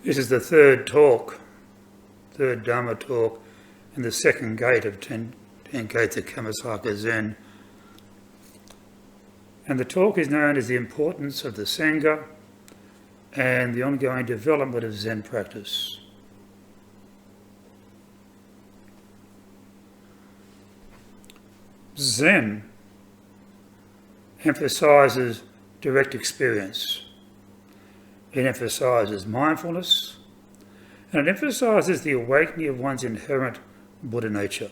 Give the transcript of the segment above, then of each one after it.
This is the third talk, third Dharma talk, in the second gate of 10 gates of Kammasaka Zen. And the talk is known as the importance of the Sangha and the ongoing development of Zen practice. Zen emphasises direct experience. It emphasises mindfulness, and it emphasises the awakening of one's inherent Buddha nature.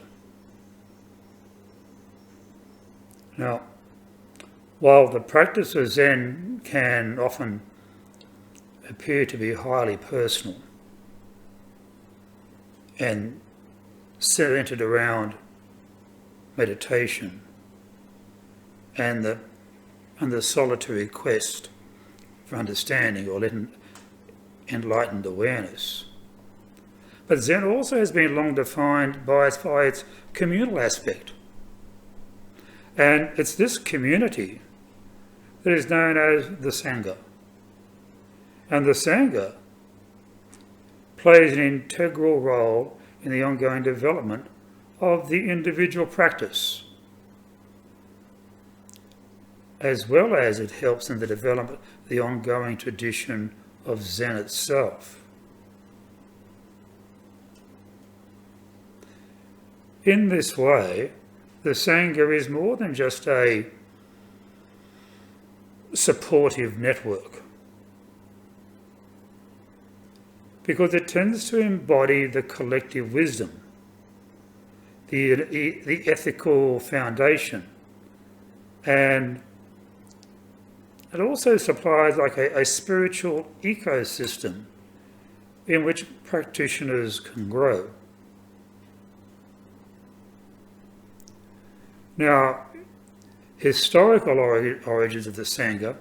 Now, while the practice of Zen can often appear to be highly personal and centred around meditation and the solitary quest for understanding or enlightened awareness. But Zen also has been long defined by its communal aspect. And it's this community that is known as the Sangha. And the Sangha plays an integral role in the ongoing development of the individual practice, as well as it helps in the development of the ongoing tradition of Zen itself. In this way, the Sangha is more than just a supportive network, because it tends to embody the collective wisdom, the ethical foundation, and it also supplies like a spiritual ecosystem in which practitioners can grow. Now, historical origins of the Sangha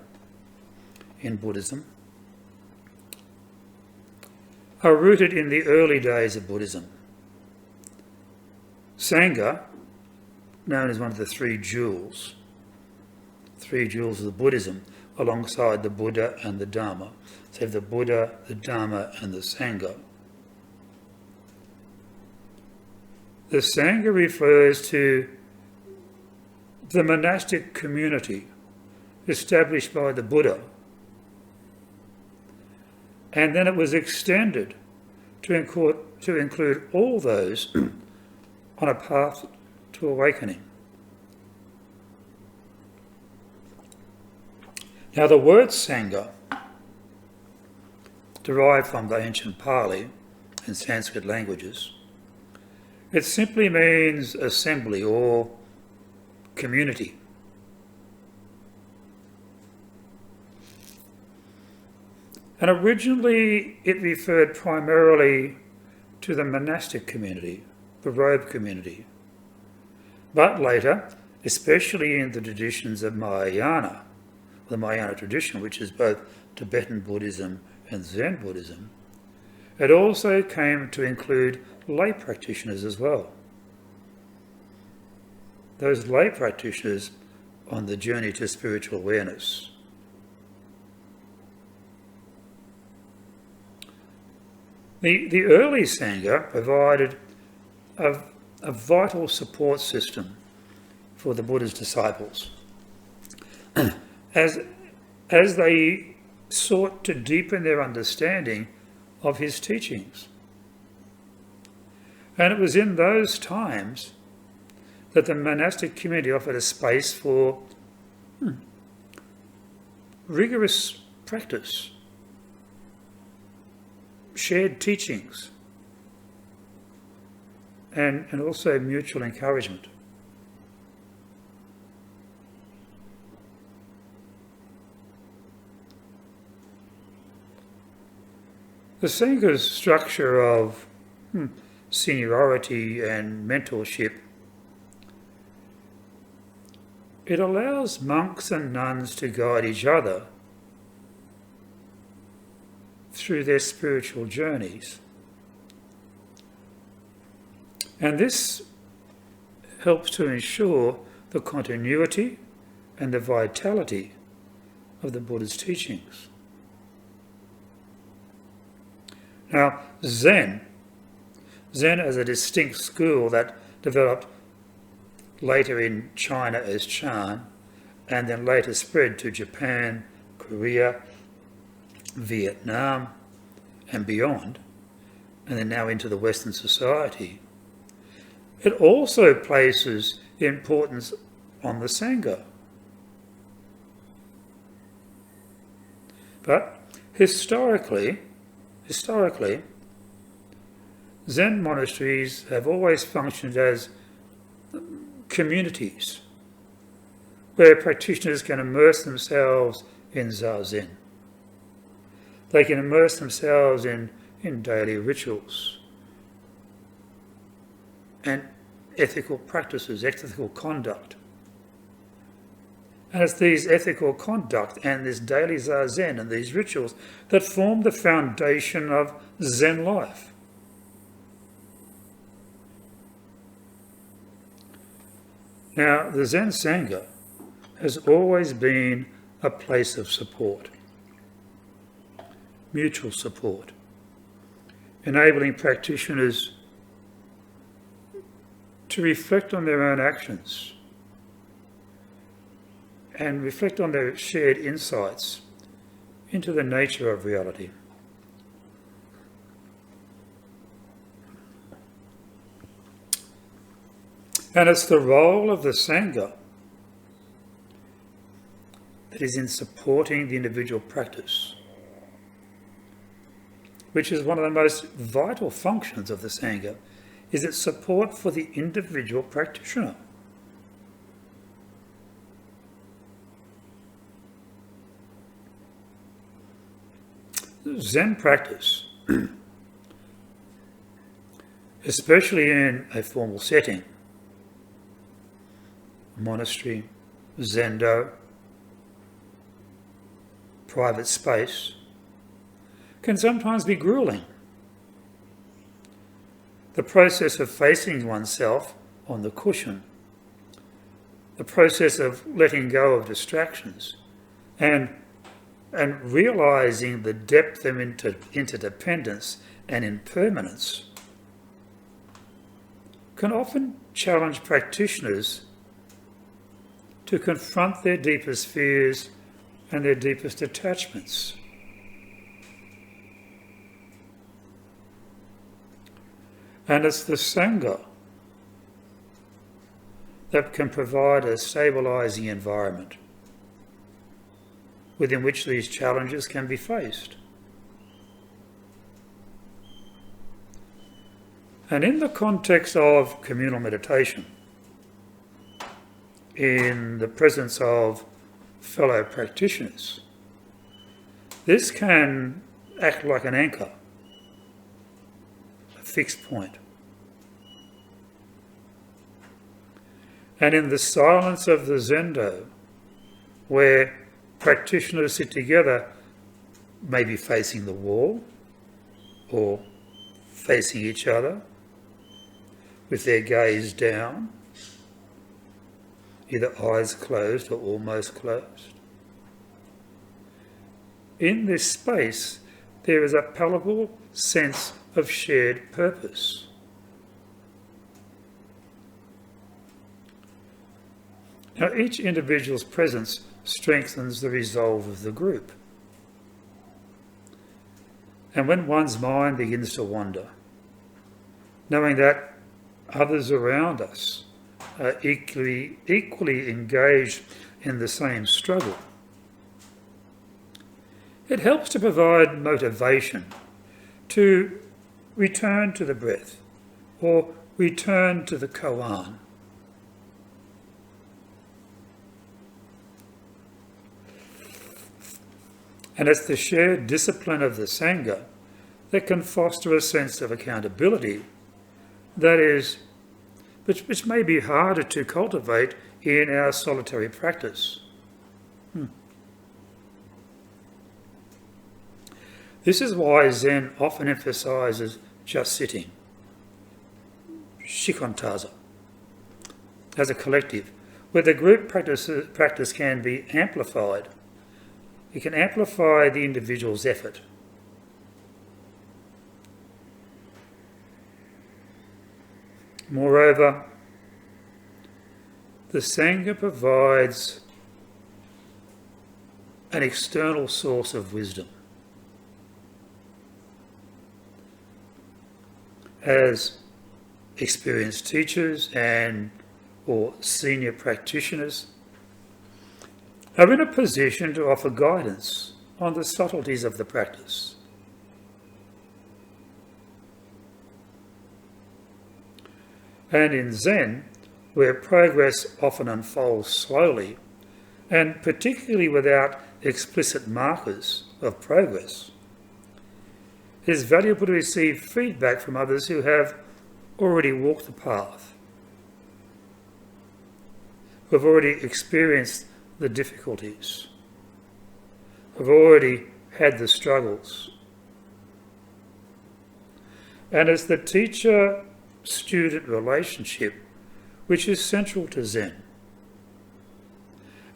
in Buddhism are rooted in the early days of Buddhism. Sangha, known as one of the three jewels of Buddhism, alongside the Buddha and the Dharma. So you have the Buddha, the Dharma and the Sangha. The Sangha refers to the monastic community established by the Buddha, and then it was extended to include all those on a path to awakening. Now, the word Sangha, derived from the ancient Pali and Sanskrit languages, it simply means assembly or community. And originally it referred primarily to the monastic community, the robe community. But later, especially in the traditions of Mahayana, the Mahayana tradition, which is both Tibetan Buddhism and Zen Buddhism, it also came to include lay practitioners as well. Those lay practitioners on the journey to spiritual awareness. The early Sangha provided a vital support system for the Buddha's disciples as they sought to deepen their understanding of his teachings. And it was in those times that the monastic community offered a space for rigorous practice, shared teachings, and also mutual encouragement. The Sangha's structure of seniority and mentorship, it allows monks and nuns to guide each other through their spiritual journeys. And this helps to ensure the continuity and the vitality of the Buddha's teachings. Now, Zen as a distinct school that developed later in China as Chan, and then later spread to Japan, Korea, Vietnam, and beyond, and then now into the Western society. It also places importance on the Sangha. But historically, Zen monasteries have always functioned as communities where practitioners can immerse themselves in Zazen. They can immerse themselves in daily rituals and ethical practices, ethical conduct. And it's these ethical conduct and this daily Zazen and these rituals that form the foundation of Zen life. Now, the Zen Sangha has always been a place of support, mutual support, enabling practitioners to reflect on their own actions and reflect on their shared insights into the nature of reality. And it's the role of the Sangha that is in supporting the individual practice, which is one of the most vital functions of the Sangha, is its support for the individual practitioner. Zen practice, especially in a formal setting, monastery, zendo, private space, can sometimes be grueling. The process of facing oneself on the cushion, the process of letting go of distractions, and realising the depth of interdependence and impermanence can often challenge practitioners to confront their deepest fears and their deepest attachments. And it's the Sangha that can provide a stabilising environment within which these challenges can be faced. And in the context of communal meditation, in the presence of fellow practitioners, this can act like an anchor, a fixed point. And in the silence of the zendo, where practitioners sit together, maybe facing the wall or facing each other with their gaze down, either eyes closed or almost closed. In this space, there is a palpable sense of shared purpose. Now, each individual's presence strengthens the resolve of the group. And when one's mind begins to wander, knowing that others around us are equally engaged in the same struggle, it helps to provide motivation to return to the breath or return to the koan. And it's the shared discipline of the Sangha that can foster a sense of accountability that is, which may be harder to cultivate in our solitary practice. This is why Zen often emphasises just sitting, shikantaza, as a collective, where the group practice can be amplified. It can amplify the individual's effort. Moreover, the Sangha provides an external source of wisdom. As experienced teachers or senior practitioners are in a position to offer guidance on the subtleties of the practice. And in Zen, where progress often unfolds slowly, and particularly without explicit markers of progress, it is valuable to receive feedback from others who have already walked the path, who have already experienced the difficulties, who have already had the struggles. And it's the teacher-student relationship which is central to Zen.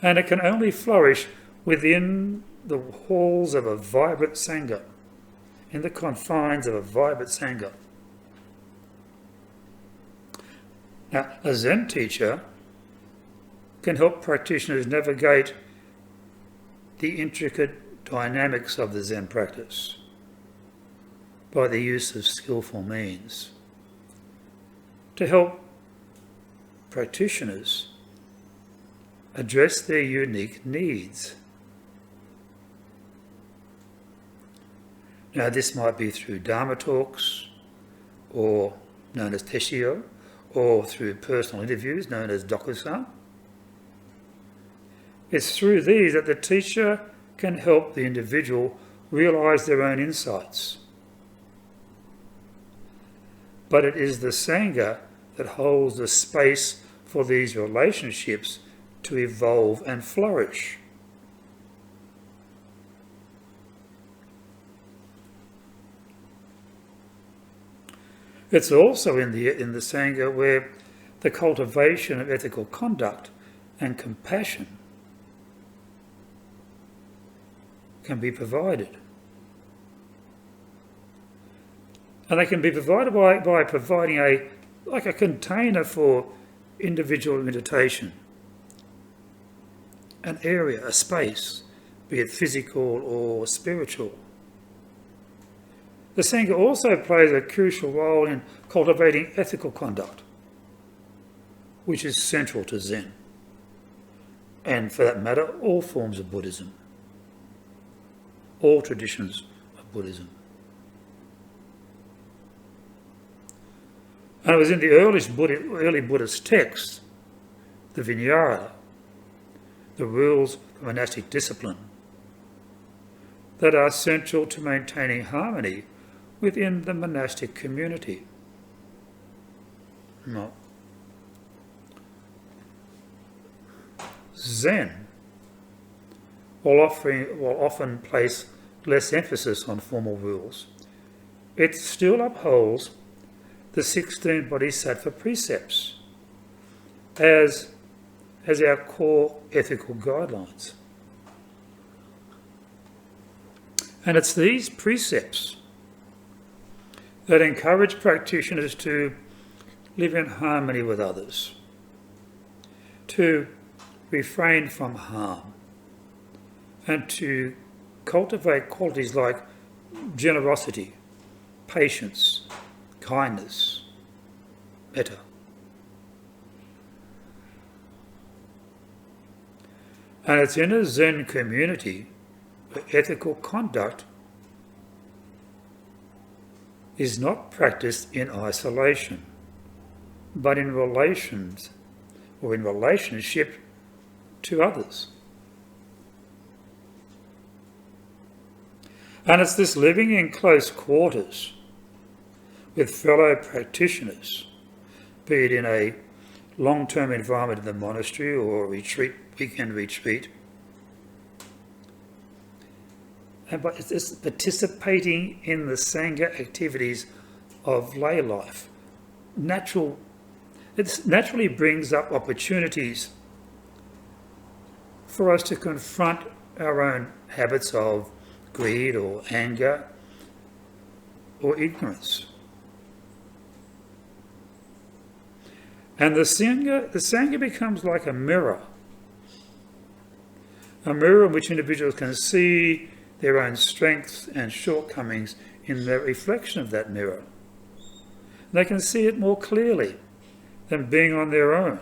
And it can only flourish within the halls of a vibrant Sangha, in the confines of a vibrant Sangha. Now, a Zen teacher can help practitioners navigate the intricate dynamics of the Zen practice by the use of skillful means to help practitioners address their unique needs. Now, this might be through Dharma talks, or known as Teshio, or through personal interviews known as Dokusan. It's through these that the teacher can help the individual realise their own insights. But it is the Sangha that holds the space for these relationships to evolve and flourish. It's also in the Sangha where the cultivation of ethical conduct and compassion can be provided. And they can be provided by providing a container for individual meditation, an area, a space, be it physical or spiritual. The Sangha also plays a crucial role in cultivating ethical conduct, which is central to Zen, and for that matter, all forms of Buddhism, all traditions of Buddhism. And it was in the early Buddhist texts, the Vinaya, the rules of monastic discipline, that are central to maintaining harmony within the monastic community. No. Zen will often place less emphasis on formal rules. It still upholds the 16 Bodhisattva precepts as our core ethical guidelines. And it's these precepts that encourage practitioners to live in harmony with others, to refrain from harm, and to cultivate qualities like generosity, patience, kindness, metta. And it's in a Zen community where ethical conduct is not practiced in isolation, but in relations or in relationship to others. And it's this living in close quarters with fellow practitioners, be it in a long-term environment in the monastery or a retreat, weekend retreat, but it's participating in the Sangha activities of lay life. It naturally brings up opportunities for us to confront our own habits of greed or anger or ignorance. And the Sangha becomes like a mirror in which individuals can see their own strengths and shortcomings in the reflection of that mirror. They can see it more clearly than being on their own.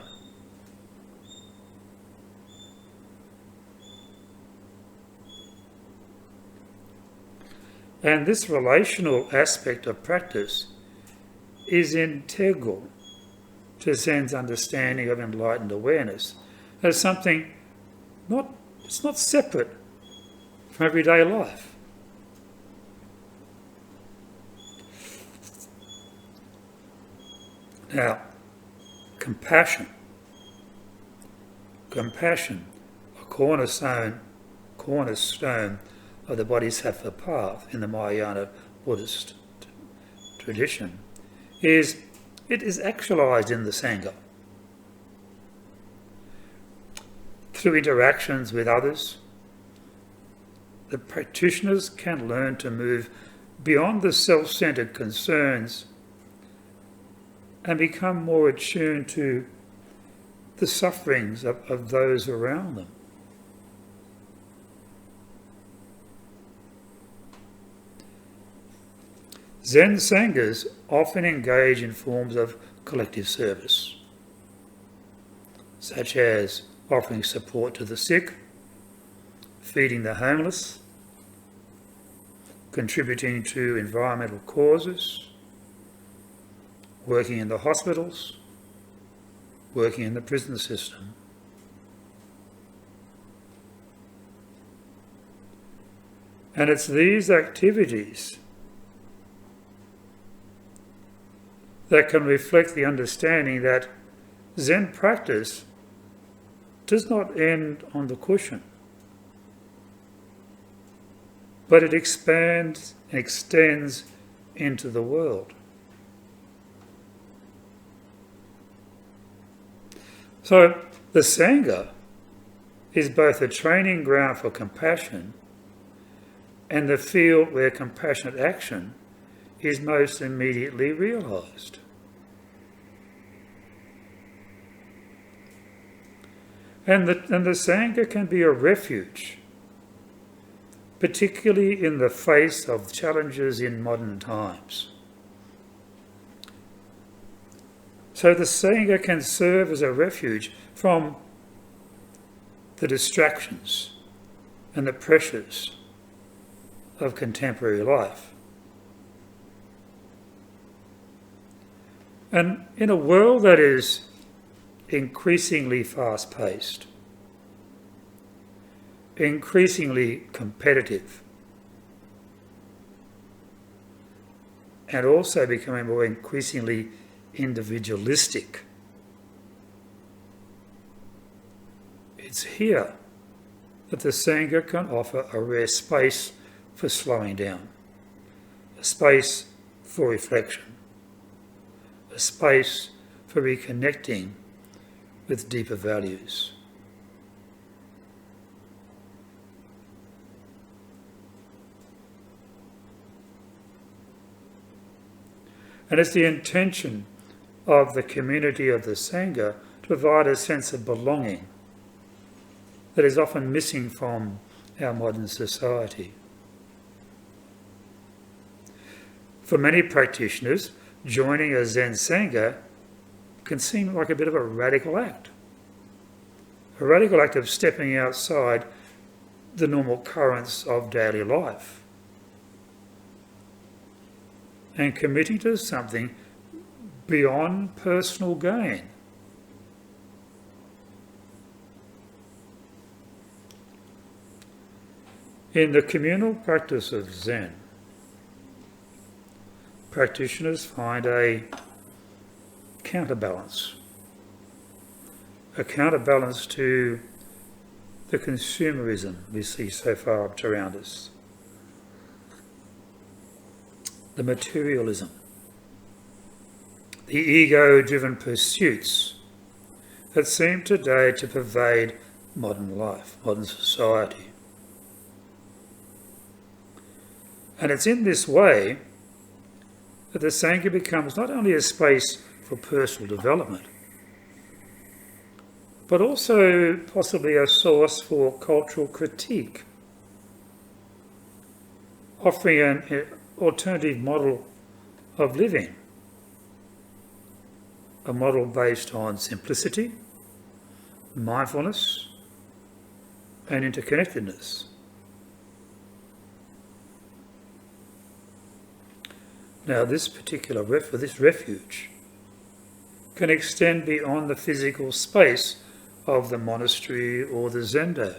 And this relational aspect of practice is integral to Zen's understanding of enlightened awareness as something it's not separate from everyday life. Now, compassion, a cornerstone of the Bodhisattva path in the Mahayana Buddhist tradition, it is actualized in the Sangha. Through interactions with others, the practitioners can learn to move beyond the self-centered concerns and become more attuned to the sufferings of those around them. Zen Sanghas often engage in forms of collective service, such as offering support to the sick, feeding the homeless, contributing to environmental causes, working in the hospitals, working in the prison system. And it's these activities that can reflect the understanding that Zen practice does not end on the cushion, but it expands and extends into the world. So the Sangha is both a training ground for compassion and the field where compassionate action is most immediately realised. And the Sangha can be a refuge, particularly in the face of challenges in modern times. So the Sangha can serve as a refuge from the distractions and the pressures of contemporary life. And in a world that is increasingly fast-paced, increasingly competitive, and also becoming more increasingly individualistic, it's here that the Sangha can offer a rare space for slowing down, a space for reflection, a space for reconnecting with deeper values. And it's the intention of the community of the Sangha to provide a sense of belonging that is often missing from our modern society. For many practitioners, joining a Zen Sangha can seem like a bit of a radical act of stepping outside the normal currents of daily life and committing to something beyond personal gain. In the communal practice of Zen, practitioners find a counterbalance to the consumerism we see so far up around us, the materialism, the ego-driven pursuits that seem today to pervade modern life, modern society. And it's in this way that the Sangha becomes not only a space for personal development, but also possibly a source for cultural critique, offering an alternative model of living, a model based on simplicity, mindfulness, and interconnectedness. Now, this particular refuge can extend beyond the physical space of the monastery or the zendo,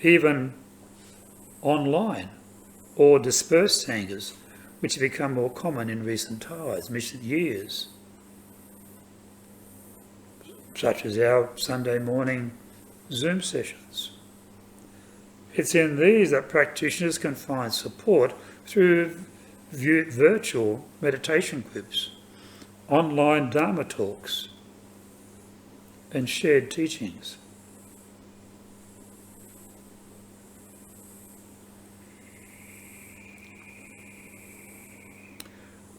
even online or dispersed sanghas, which have become more common in recent years, such as our Sunday morning Zoom sessions. It's in these that practitioners can find support through virtual meditation groups, online Dharma talks, and shared teachings.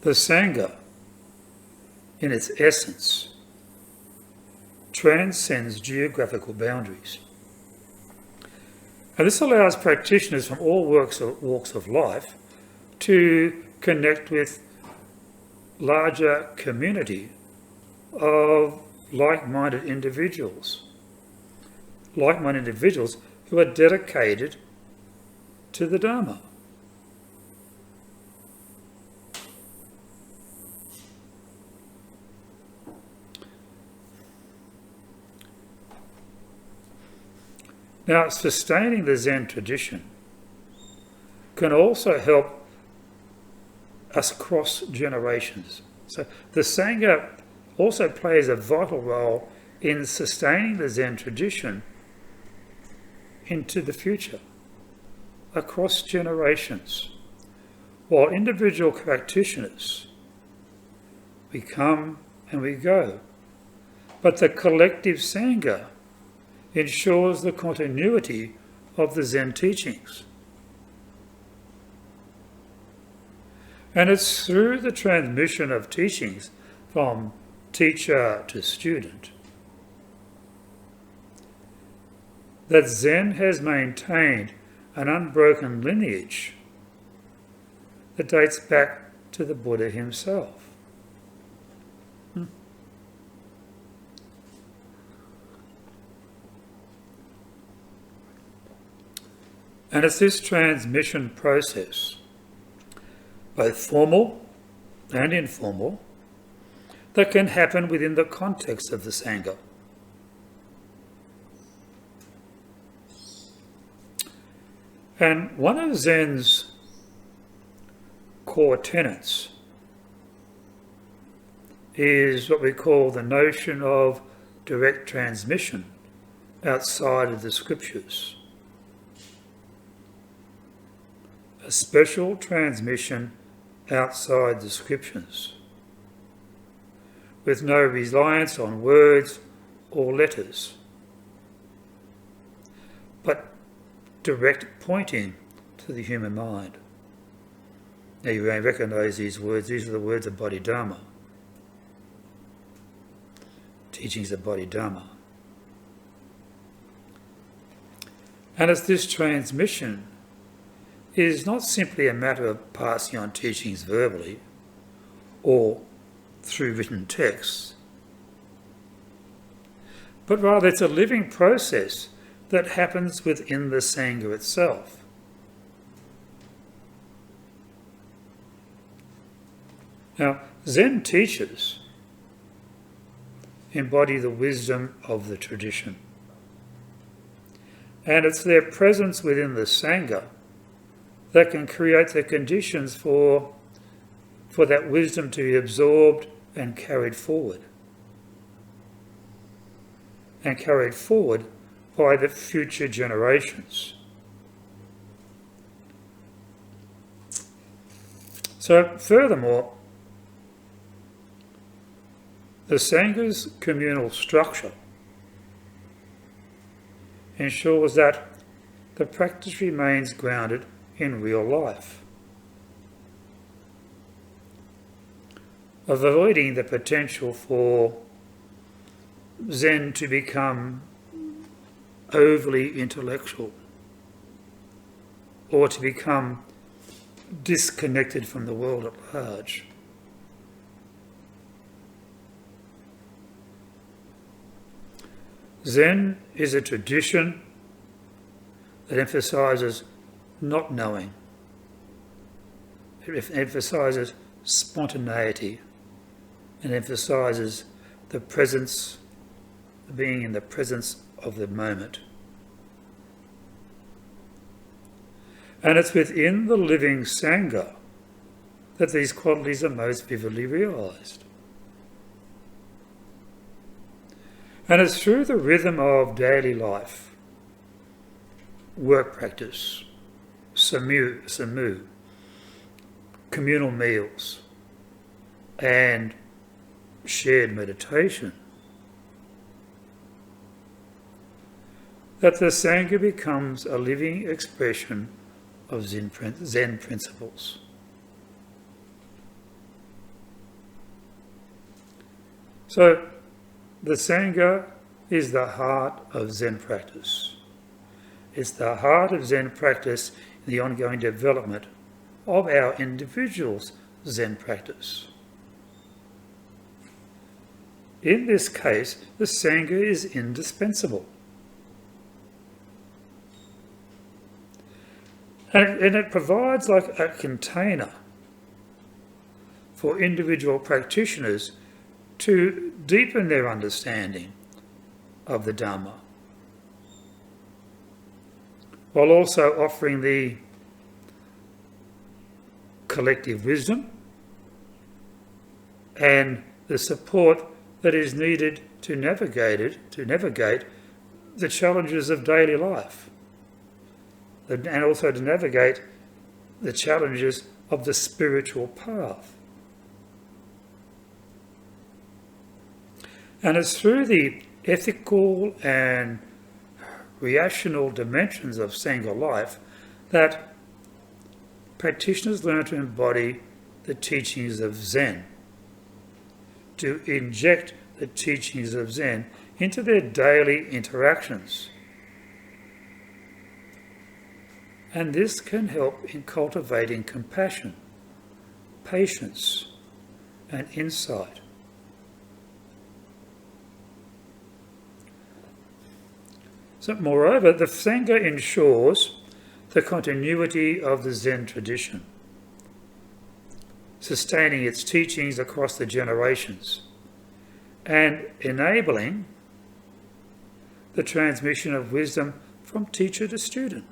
The Sangha, in its essence, transcends geographical boundaries. And this allows practitioners from all walks of life to connect with larger community of like-minded individuals who are dedicated to the Dharma. Now, sustaining the Zen tradition can also help us cross generations. So the Sangha also plays a vital role in sustaining the Zen tradition into the future, across generations. While individual practitioners, we come and we go, but the collective Sangha ensures the continuity of the Zen teachings. And it's through the transmission of teachings from teacher to student that Zen has maintained an unbroken lineage that dates back to the Buddha himself. And it's this transmission process, both formal and informal, that can happen within the context of the Sangha. And one of Zen's core tenets is what we call the notion of direct transmission outside of the scriptures. A special transmission outside the scriptures, with no reliance on words or letters, but direct pointing to the human mind. Now you may recognise these words. These are the words of Bodhidharma. Teachings of Bodhidharma. And it's this transmission is not simply a matter of passing on teachings verbally or through written texts, but rather it's a living process that happens within the Sangha itself. Now, Zen teachers embody the wisdom of the tradition, and it's their presence within the Sangha that can create the conditions for that wisdom to be absorbed and carried forward. And carried forward by the future generations. So, furthermore, the Sangha's communal structure ensures that the practice remains grounded in real life, avoiding the potential for Zen to become overly intellectual or to become disconnected from the world at large. Zen is a tradition that emphasises not knowing. It emphasises spontaneity and emphasises the presence, being in the presence of the moment. And it's within the living Sangha that these qualities are most vividly realised. And it's through the rhythm of daily life, work practice, samu, communal meals, and shared meditation that the Sangha becomes a living expression of Zen principles. So, the Sangha is the heart of Zen practice. It's the heart of Zen practice in the ongoing development of our individual's Zen practice. In this case, the Sangha is indispensable. And it provides like a container for individual practitioners to deepen their understanding of the Dharma, while also offering the collective wisdom and the support that is needed to navigate the challenges of daily life, and also to navigate the challenges of the spiritual path. And it's through the ethical and rational dimensions of Sangha life that practitioners learn to embody the teachings of Zen, to inject the teachings of Zen into their daily interactions. And this can help in cultivating compassion, patience, and insight. So, moreover, the Sangha ensures the continuity of the Zen tradition, sustaining its teachings across the generations and enabling the transmission of wisdom from teacher to student.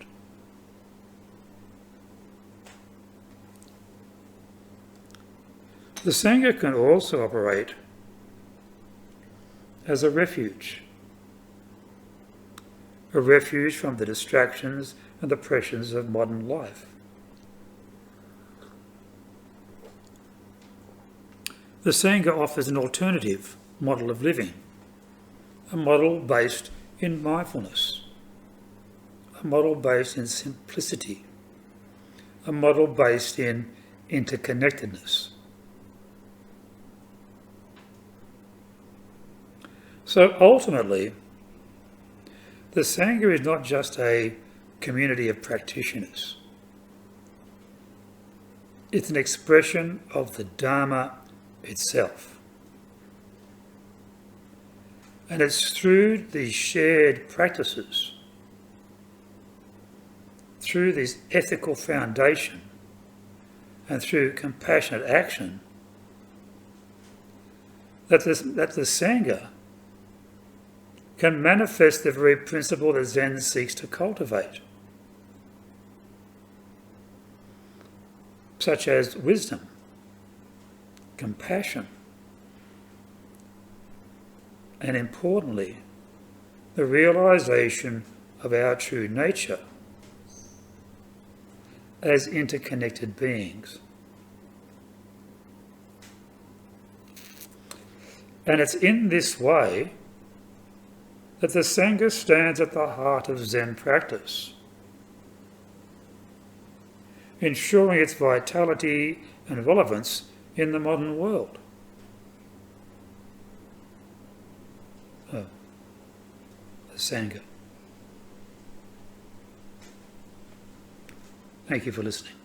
The Sangha can also operate as a refuge from the distractions and the pressures of modern life. The Sangha offers an alternative model of living, a model based in mindfulness, a model based in simplicity, a model based in interconnectedness. So ultimately, the Sangha is not just a community of practitioners. It's an expression of the Dharma itself. And it's through these shared practices, through this ethical foundation, and through compassionate action, that the Sangha can manifest the very principle that Zen seeks to cultivate, such as wisdom, compassion, and importantly, the realisation of our true nature as interconnected beings. And it's in this way that the Sangha stands at the heart of Zen practice, ensuring its vitality and relevance in the modern world. the Sangha. Thank you for listening.